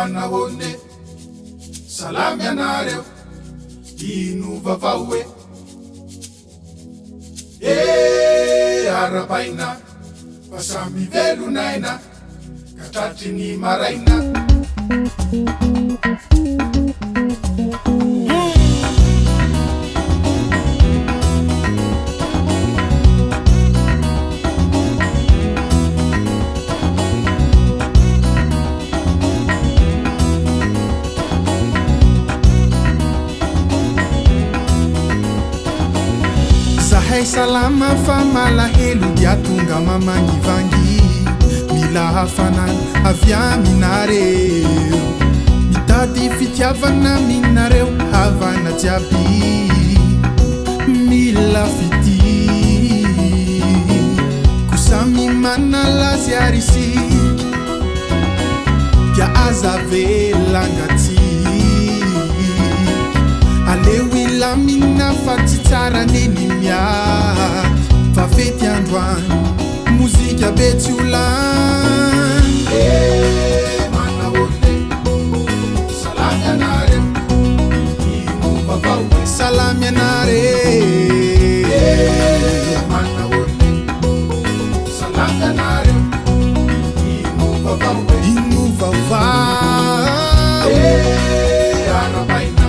manahone salamy anareo ino vavaoe arapaina fa samby velonaina ka tratry ny maraina Zahay salama fa malahelo dia tonga mamangivangy mila hafanana avy aminareo mitady fitiavana aminareo havana jiaby mila fity kusami manalazy arisi dia azavelangati alewila mina faty tsara neny miady fa fety androany mozika be tsy olany manahone salamy anareo ino vavaoe salamy anare manahone salamy anareo ino vavaoe ino vavao arapaina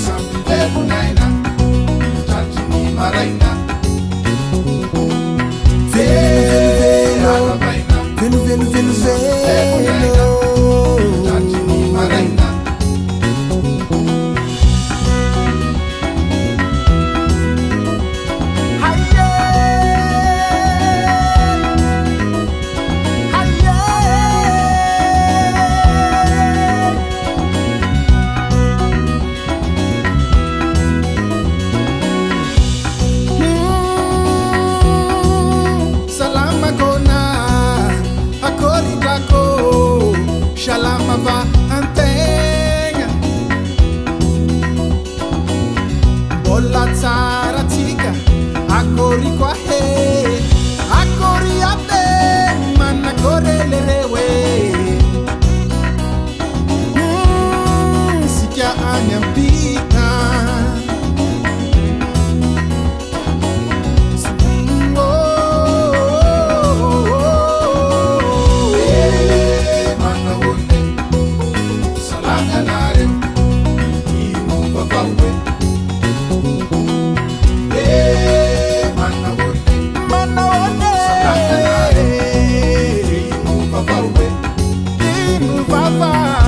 samby velonaina tratry ny maraina arapaina velo tratry ny maraina Shalama va antegna bola tsara tsika akori kwa he akori abe mana korelerewe sikia anyampika Baba